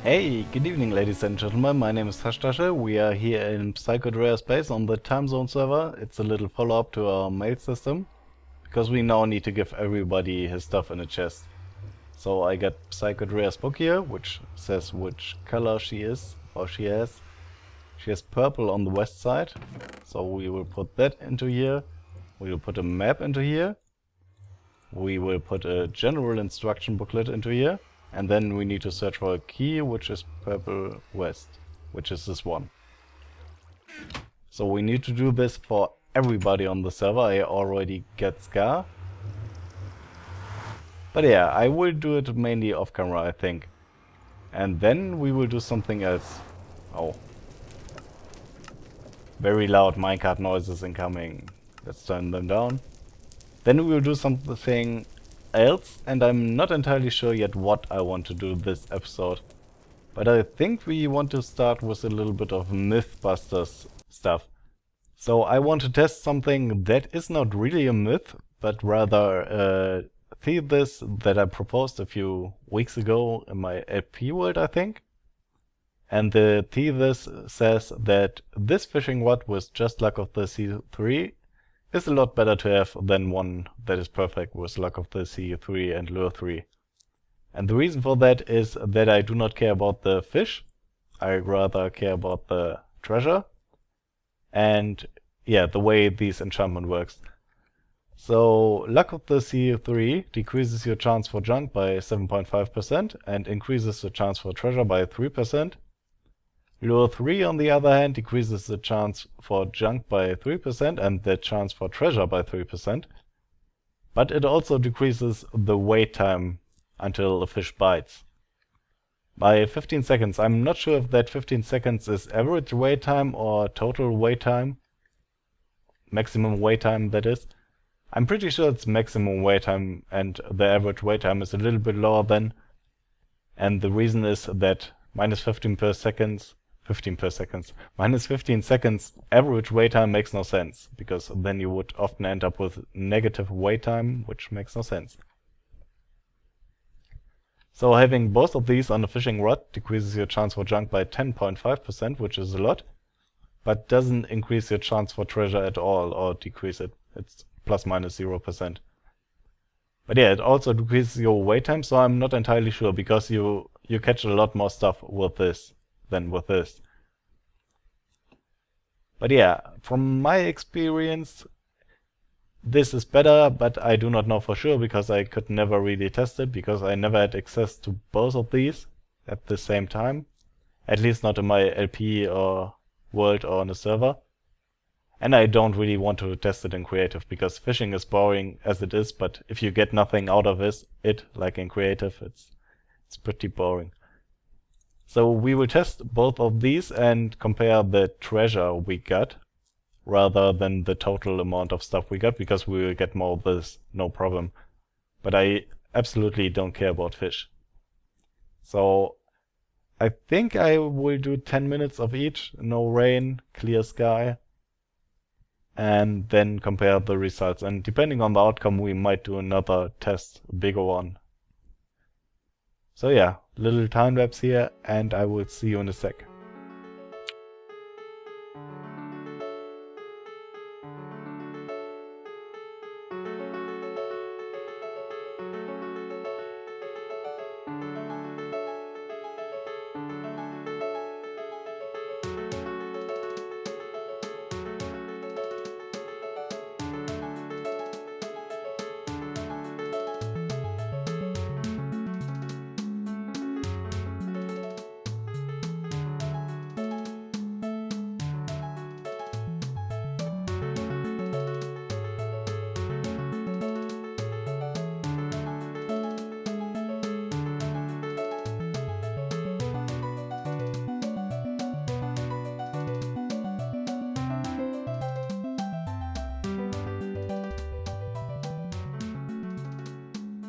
Hey, good evening ladies and gentlemen, my name is haschischtasche. We are here in Psychodrea Space on the Timezone server. It's a little follow-up to our mail system, because we now need to give everybody his stuff in a chest. So I got Psychodrea's book here, which says which color she is, or she has. She has purple on the west side, so we will put that into here. We will put a map into here. We will put a general instruction booklet into here. And then we need to search for a key, which is purple west, which is this one. So we need to do this for everybody on the server. I already get Scar. But yeah, I will do it mainly off camera, I think. And then we will do something else. Oh. Very loud minecart noises incoming. Let's turn them down. Then we will do something else, and I'm not entirely sure yet what I want to do this episode. But I think we want to start with a little bit of Mythbusters stuff. So I want to test something that is not really a myth, but rather a thesis that I proposed a few weeks ago in my LP world, I think. And the thesis says that this fishing rod with just luck of the C3 is a lot better to have than one that is perfect with luck of the C3 and lure 3. And the reason for that is that I do not care about the fish, I rather care about the treasure, and yeah, the way this enchantment works. So luck of the C3 decreases your chance for junk by 7.5% and increases the chance for treasure by 3%. Lure 3, on the other hand, decreases the chance for junk by 3% and the chance for treasure by 3%. But it also decreases the wait time until the fish bites by 15 seconds. I'm not sure if that 15 seconds is average wait time or total wait time. Maximum wait time, that is. I'm pretty sure it's maximum wait time, and the average wait time is a little bit lower than. And the reason is that minus 15 seconds average wait time makes no sense, because then you would often end up with negative wait time, which makes no sense. So having both of these on a fishing rod decreases your chance for junk by 10.5%, which is a lot, but doesn't increase your chance for treasure at all, or decrease it. It's plus minus 0%. But yeah, it also decreases your wait time, so I'm not entirely sure, because you catch a lot more stuff with this than with this. But yeah, from my experience, this is better, but I do not know for sure, because I could never really test it, because I never had access to both of these at the same time. At least not in my LP or world or on a server. And I don't really want to test it in creative, because fishing is boring as it is, but if you get nothing out of it, like in creative, it's pretty boring. So we will test both of these and compare the treasure we got, rather than the total amount of stuff we got, because we will get more of this, no problem. But I absolutely don't care about fish. So I think I will do 10 minutes of each, no rain, clear sky, and then compare the results. And depending on the outcome, we might do another test, a bigger one. So yeah, little time lapse here, and I will see you in a sec.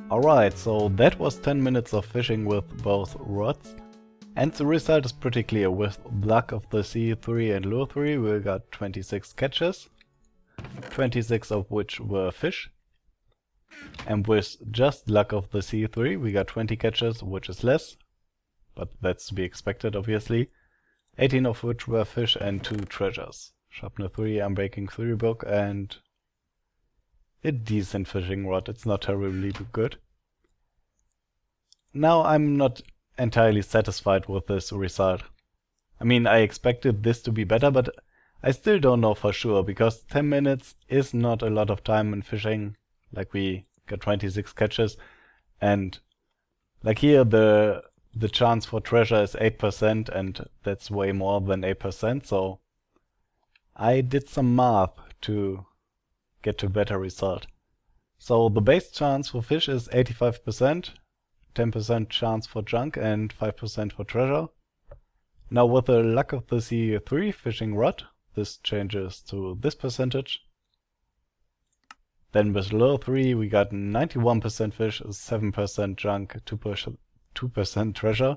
Alright, so that was 10 minutes of fishing with both rods. And the result is pretty clear. With luck of the C3 and lure 3 we got 26 catches, 26 of which were fish. And with just luck of the sea 3, we got 20 catches, which is less, but that's to be expected, obviously. 18 of which were fish and 2 treasures. Sharpener 3, Unbreaking 3 book, and a decent fishing rod. It's not terribly good. Now I'm not entirely satisfied with this result. I mean, I expected this to be better, but I still don't know for sure, because 10 minutes is not a lot of time in fishing. Like, we got 26 catches, and like here the chance for treasure is 8%, and that's way more than 8%, so I did some math to get to a better result. So the base chance for fish is 85%, 10% chance for junk, and 5% for treasure. Now with the luck of the sea 3 fishing rod, this changes to this percentage. Then with lure 3 we got 91% fish, 7% junk, 2% treasure.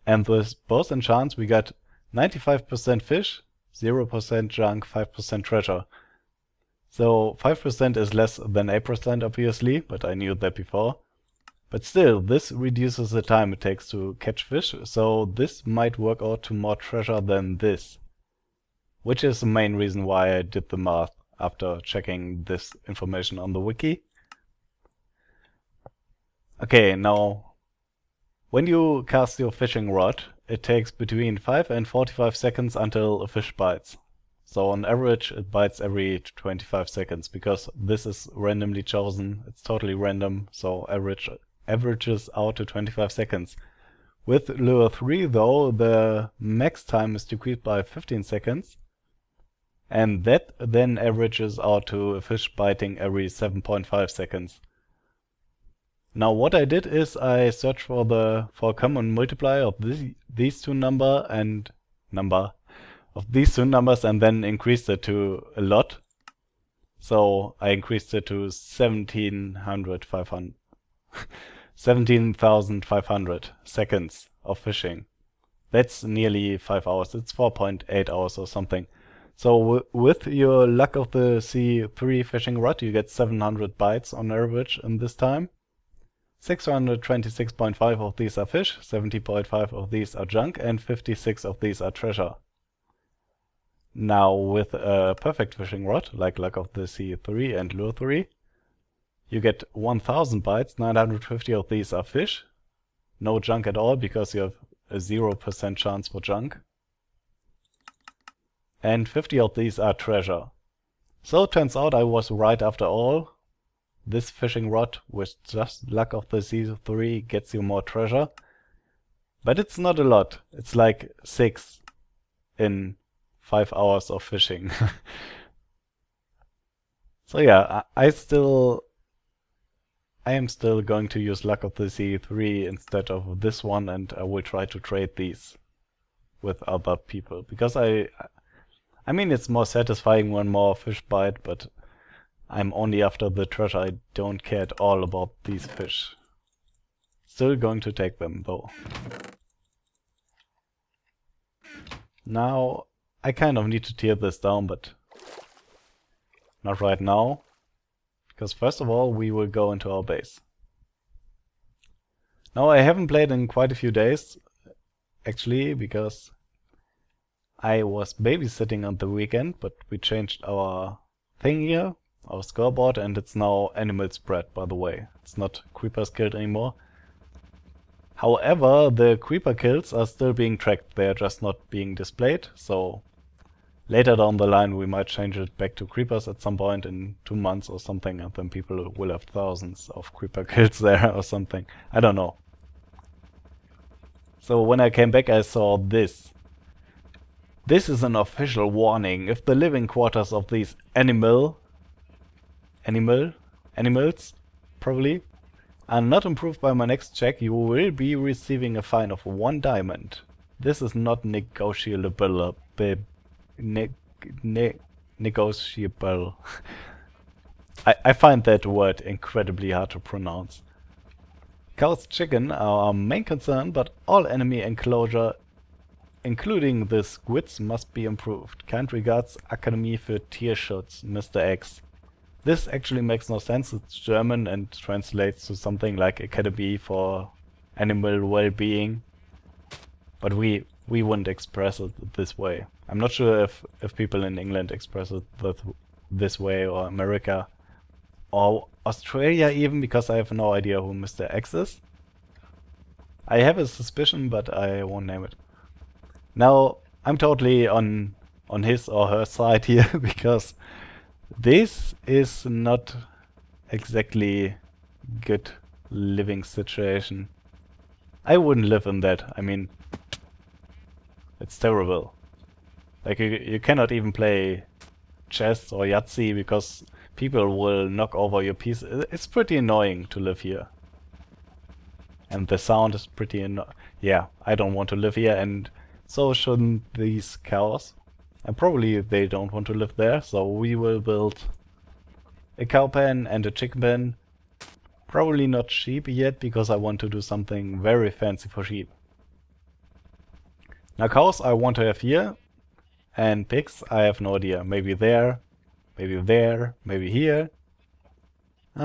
And with both enchants we got 95% fish, 0% junk, 5% treasure. So 5% is less than 8% obviously, but I knew that before. But still, this reduces the time it takes to catch fish, so this might work out to more treasure than this. Which is the main reason why I did the math after checking this information on the wiki. Okay, now, when you cast your fishing rod, it takes between 5 and 45 seconds until a fish bites. So on average it bites every 25 seconds, because this is randomly chosen, it's totally random, so averages out to 25 seconds. With lure 3 though, the max time is decreased by 15 seconds, and that then averages out to a fish biting every 7.5 seconds. Now what I did is I searched for a common multiplier of these two numbers and then increased it to a lot. So I increased it to 17,500 seconds of fishing. That's nearly 5 hours. It's 4.8 hours or something. So with your luck of the sea 3 fishing rod, you get 700 bites on average in this time. 626.5 of these are fish, 70.5 of these are junk, and 56 of these are treasure. Now with a perfect fishing rod, like luck of the sea 3 and lure 3, you get 1000 bites, 950 of these are fish, no junk at all because you have a 0% chance for junk, and 50 of these are treasure. So it turns out I was right after all. This fishing rod with just luck of the sea 3 gets you more treasure, but it's not a lot. It's like 6 in 5 hours of fishing. So yeah, I am still going to use luck of the sea 3 instead of this one, and I will try to trade these with other people, because I mean, it's more satisfying when more fish bite, but I'm only after the treasure. I don't care at all about these fish. Still going to take them though. Now I kind of need to tear this down, but not right now, because first of all we will go into our base. Now I haven't played in quite a few days, actually, because I was babysitting on the weekend, but we changed our thing here, our scoreboard, and it's now animal spread, by the way. It's not creepers killed anymore. However, the creeper kills are still being tracked, they are just not being displayed, so later down the line we might change it back to creepers at some point in 2 months or something, and then people will have thousands of creeper kills there or something. I don't know. So when I came back I saw this. This is an official warning. If the living quarters of these animals, probably, are not improved by my next check, you will be receiving a fine of 1 diamond. This is not negotiable. Negotiable. I find that word incredibly hard to pronounce. Cows chicken are our main concern, but all enemy enclosure, including the squids, must be improved. Kind regards, Akademie für Tierschutz, Mr. X. This actually makes no sense. It's German and translates to something like Academy for Animal Well-Being. But we wouldn't express it this way. I'm not sure if people in England express it this way, or America, or Australia even, because I have no idea who Mr. X is. I have a suspicion, but I won't name it. Now, I'm totally on his or her side here, because this is not exactly good living situation. I wouldn't live in that. I mean, it's terrible. Like, you cannot even play chess or Yahtzee because people will knock over your piece. It's pretty annoying to live here. And the sound is pretty yeah, I don't want to live here, and so shouldn't these cows. And probably they don't want to live there, so we will build a cow pen and a chicken pen. Probably not sheep yet, because I want to do something very fancy for sheep. Now cows I want to have here, and pigs I have no idea. Maybe there, maybe there, maybe here.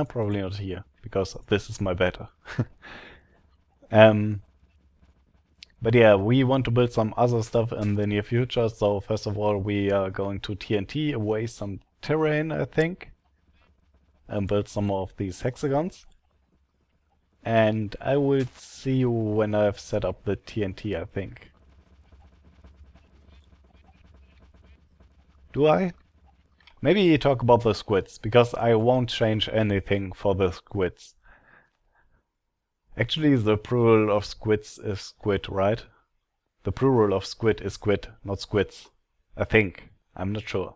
Probably not here, because this is my bed. But yeah, we want to build some other stuff in the near future, so first of all we are going to TNT away some terrain, I think, and build some more of these hexagons. And I will see you when I've set up the TNT, I think. Do I? Maybe talk about the squids, because I won't change anything for the squids. Actually, the plural of squids is squid, right? The plural of squid is squid, not squids. I think. I'm not sure.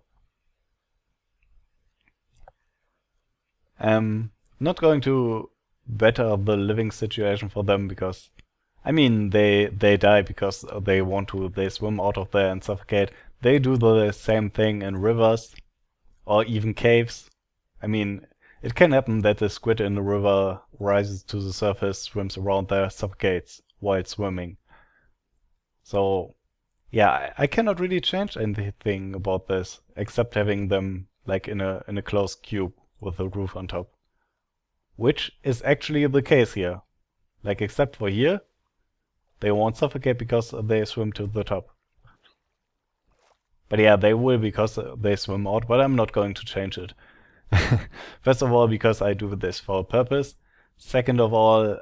Not going to better the living situation for them, because I mean they die because they swim out of there and suffocate. They do the same thing in rivers or even caves. I mean, it can happen that the squid in the river rises to the surface, swims around there, suffocates while swimming. So yeah, I cannot really change anything about this except having them like in a closed cube with a roof on top. Which is actually the case here. Like, except for here, they won't suffocate because they swim to the top. But yeah, they will because they swim out, but I'm not going to change it. First of all, because I do this for a purpose. Second of all,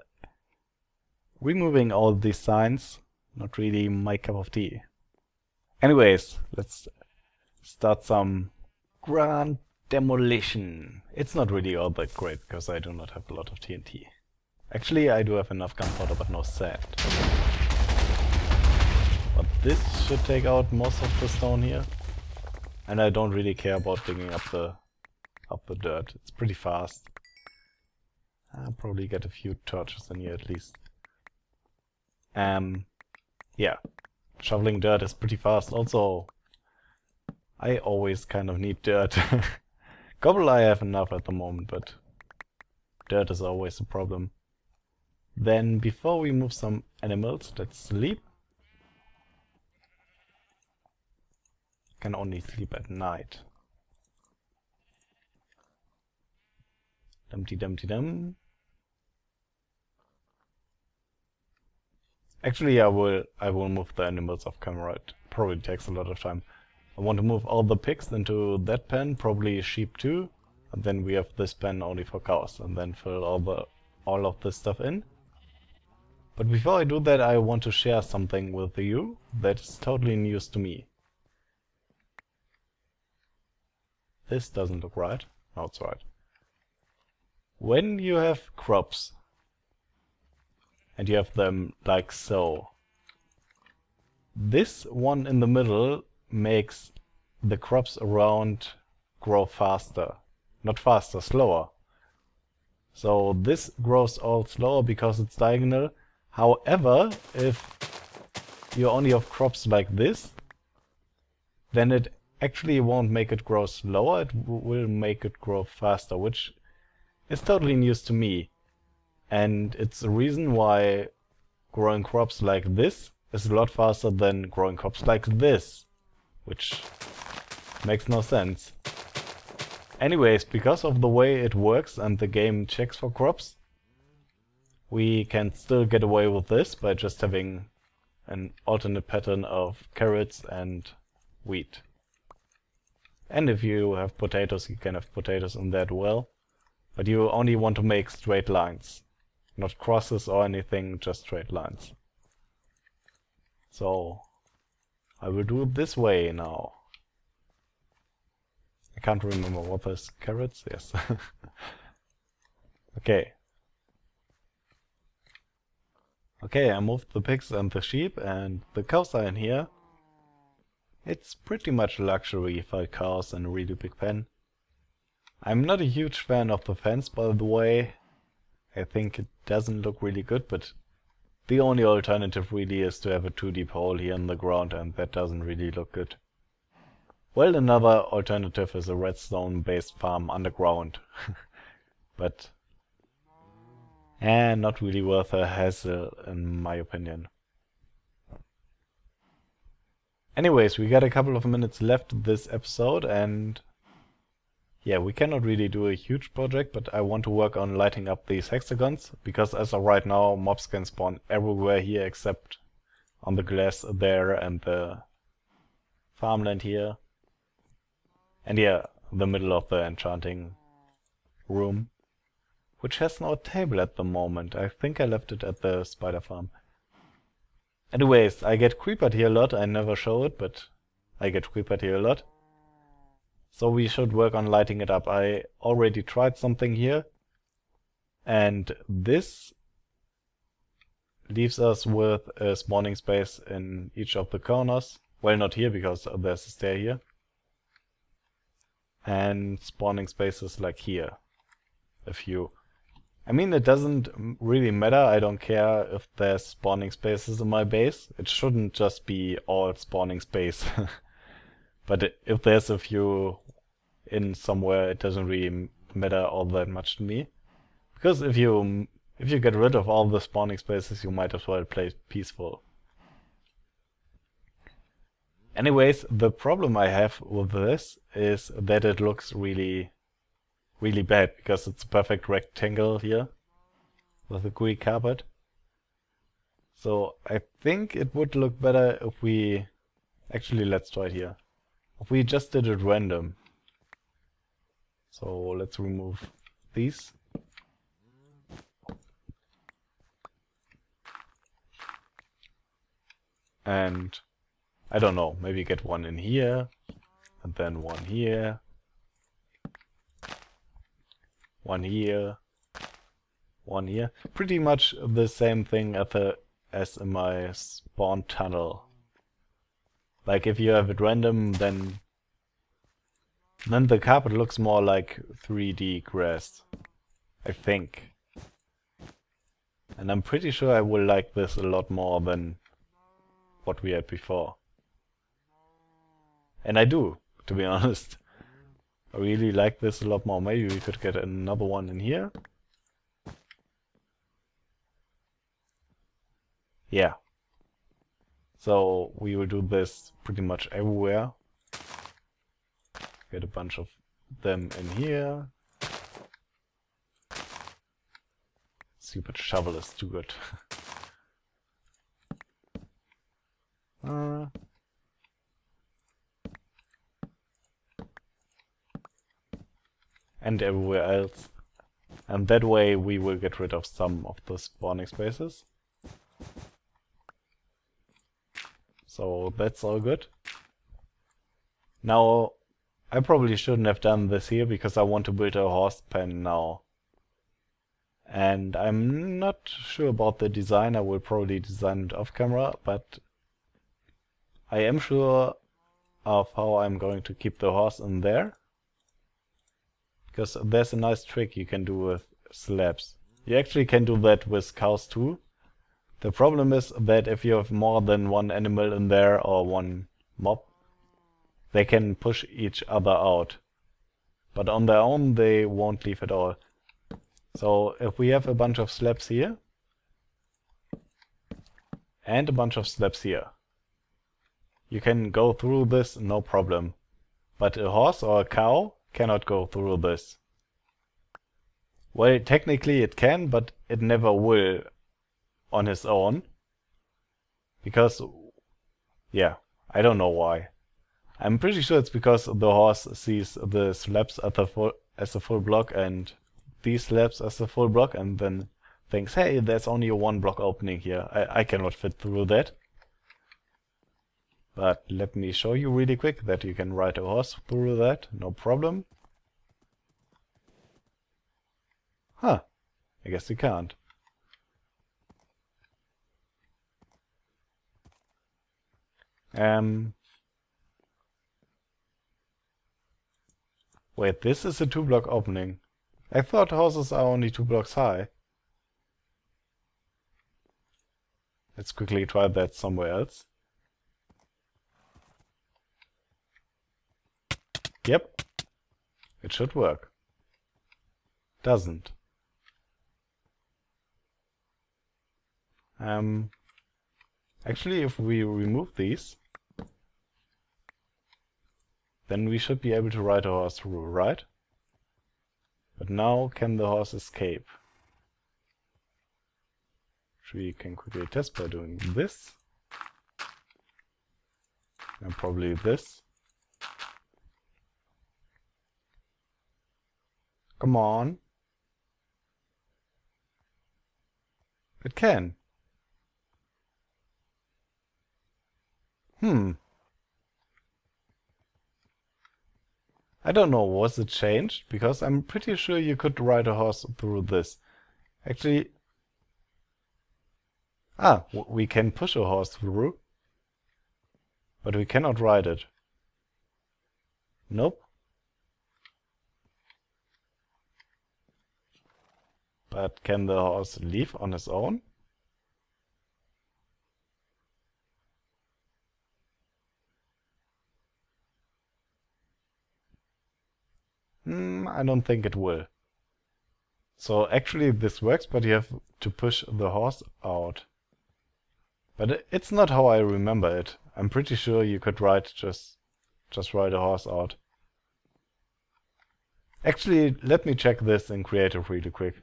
removing all these signs, not really my cup of tea. Anyways, let's start some grand demolition. It's not really all that great because I do not have a lot of TNT. Actually, I do have enough gunpowder, but no sand. But this should take out most of the stone here. And I don't really care about digging up the dirt. It's pretty fast. I'll probably get a few torches in here at least. Yeah. Shoveling dirt is pretty fast. Also, I always kind of need dirt. Cobble I have enough at the moment, but dirt is always a problem. Then, before we move some animals, let's sleep. Can only sleep at night. Dumpty dumpty dum. Actually, I will move the animals off camera. It probably takes a lot of time. I want to move all the pigs into that pen, probably sheep too, and then we have this pen only for cows, and then fill all of this stuff in. But before I do that, I want to share something with you that is totally news to me. This doesn't look right. No, it's right. When you have crops, and you have them like so, this one in the middle makes the crops around grow faster. Not faster, slower. So this grows all slower because it's diagonal. However, if you only have crops like this, then it actually won't make it grow slower, it will make it grow faster, which is totally news to me. And it's the reason why growing crops like this is a lot faster than growing crops like this, which makes no sense. Anyways, because of the way it works and the game checks for crops, we can still get away with this by just having an alternate pattern of carrots and wheat. And if you have potatoes, you can have potatoes in that well. But you only want to make straight lines. Not crosses or anything, just straight lines. So I will do it this way now. I can't remember what this carrots, yes. Okay. Okay, I moved the pigs and the sheep, and the cows are in here. It's pretty much luxury for cows in a really big pen. I'm not a huge fan of the fence, by the way. I think it doesn't look really good, but the only alternative really is to have a 2 deep hole here in the ground, and that doesn't really look good. Well, another alternative is a redstone-based farm underground. But not really worth a hassle, in my opinion. Anyways, we got a couple of minutes left this episode, and yeah, we cannot really do a huge project, but I want to work on lighting up these hexagons, because as of right now, mobs can spawn everywhere here except on the glass there and the farmland here. And yeah, the middle of the enchanting room, which has no table at the moment. I think I left it at the spider farm. Anyways, I get creepered here a lot. I never show it, but I get creepered here a lot. So we should work on lighting it up. I already tried something here, and this leaves us with a spawning space in each of the corners. Well, not here because there's a stair here. And spawning spaces like here. A few. I mean, it doesn't really matter. I don't care if there's spawning spaces in my base. It shouldn't just be all spawning space. But if there's a few in somewhere, it doesn't really matter all that much to me. Because if you get rid of all the spawning spaces, you might as well play peaceful. Anyways, the problem I have with this is that it looks really bad, because it's a perfect rectangle here with a gooey carpet. So I think it would look better if we... Actually, let's try it here. If we just did it random. So let's remove these. And I don't know, maybe get one in here, and then one here. One here. One here. Pretty much the same thing as in my spawn tunnel. Like if you have it random, then the carpet looks more like 3D grass, I think. And I'm pretty sure I will like this a lot more than what we had before. And I do, to be honest. I really like this a lot more. Maybe we could get another one in here. Yeah. So we will do this pretty much everywhere. Get a bunch of them in here. Stupid shovel is too good. And everywhere else. And that way we will get rid of some of the spawning spaces. So that's all good. Now, I probably shouldn't have done this here because I want to build a horse pen now. And I'm not sure about the design. I will probably design it off camera, but I am sure of how I'm going to keep the horse in there. Because there's a nice trick you can do with slabs. You actually can do that with cows too. The problem is that if you have more than one animal in there or one mob, they can push each other out. But on their own they won't leave at all. So if we have a bunch of slabs here and a bunch of slabs here, you can go through this no problem. But a horse or a cow cannot go through this. Well, technically it can, but it never will on his own. Because, yeah, I don't know why. I'm pretty sure it's because the horse sees the slabs as a full block and these slabs as a full block and then thinks, hey, there's only a one block opening here. I cannot fit through that. But let me show you really quick that you can ride a horse through that, no problem. Huh, I guess you can't. Wait, this is a 2-block opening. I thought houses are only 2 blocks high. Let's quickly try that somewhere else. Yep, it should work. Doesn't. Actually, if we remove these, then we should be able to ride a horse through, right? But now, can the horse escape? Which we can quickly test by doing this. And probably this. Come on. It can. I don't know, was it changed? Because I'm pretty sure you could ride a horse through this. Actually... we can push a horse through. But we cannot ride it. Nope. But can the horse leave on his own? I don't think it will. So actually this works, but you have to push the horse out. But it's not how I remember it. I'm pretty sure you could just ride a horse out. Actually, let me check this in creative really quick.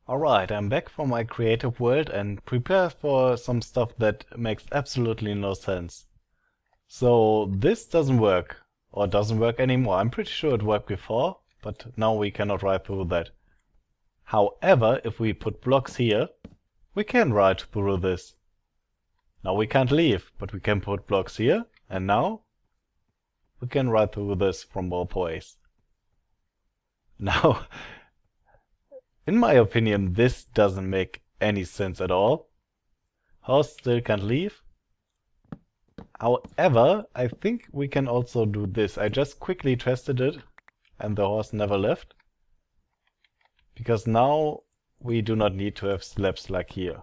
Alright, I'm back from my creative world and prepared for some stuff that makes absolutely no sense. So this doesn't work, or doesn't work anymore. I'm pretty sure it worked before, but now we cannot ride through that. However, if we put blocks here, we can ride through this. Now we can't leave, but we can put blocks here, and now we can ride through this from both ways. Now, in my opinion, this doesn't make any sense at all. Horse still can't leave. However, I think we can also do this. I just quickly tested it, and the horse never left. Because now we do not need to have slabs like here.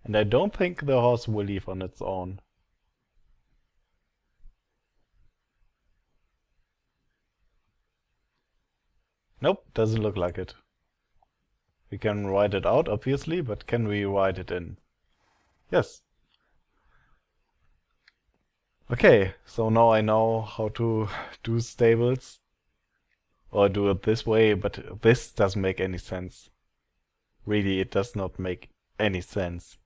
And I don't think the horse will leave on its own. Nope, doesn't look like it. We can ride it out, obviously, but can we ride it in? Yes. Okay, so now I know how to do stables. Or do it this way, but this doesn't make any sense. Really, it does not make any sense.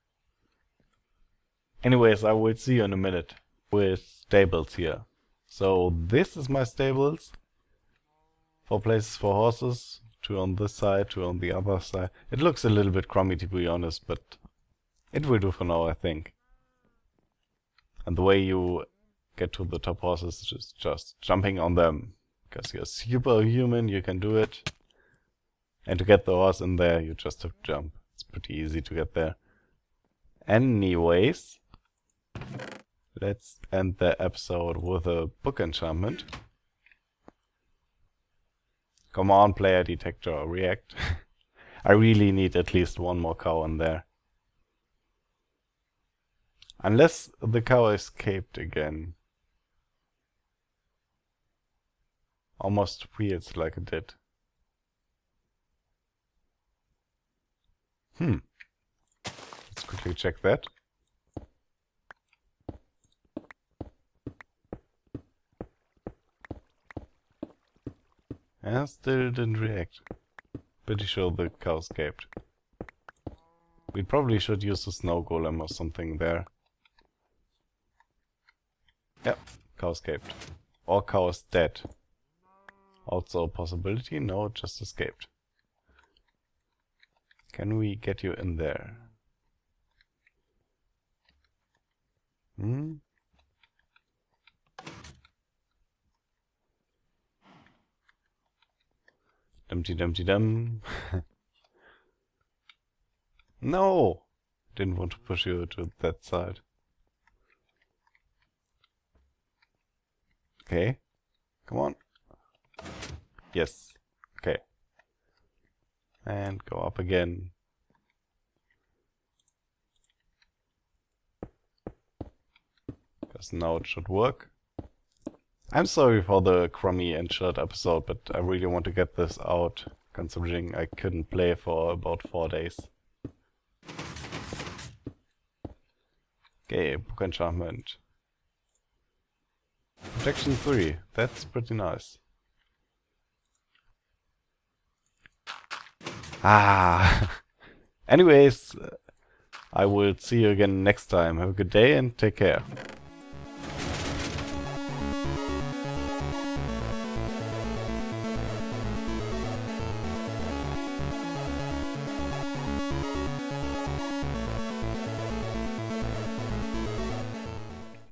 Anyways, I will see you in a minute with stables here. So this is my stables. 4 places for horses, 2 on this side, 2 on the other side. It looks a little bit crummy to be honest, but it will do for now, I think. And the way you get to the top horses is just jumping on them. Because you're superhuman, you can do it. And to get the horse in there, you just have to jump. It's pretty easy to get there. Anyways, let's end the episode with a book enchantment. Come on, player detector, react. I really need at least one more cow in there. Unless the cow escaped again. Almost feels like it did. Let's quickly check that. Yeah, still didn't react. Pretty sure the cow escaped. We probably should use the snow golem or something there. Yep, cow escaped. Or cow is dead. Also a possibility? No, it just escaped. Can we get you in there? Hmm? Dumpty dumpty dum. No! Didn't want to push you to that side. Okay. Come on. Yes. Okay. And go up again. Because now it should work. I'm sorry for the crummy and short episode, but I really want to get this out, considering I couldn't play for about 4 days. Okay, book enchantment. Protection 3, that's pretty nice. Ah! Anyways, I will see you again next time. Have a good day and take care.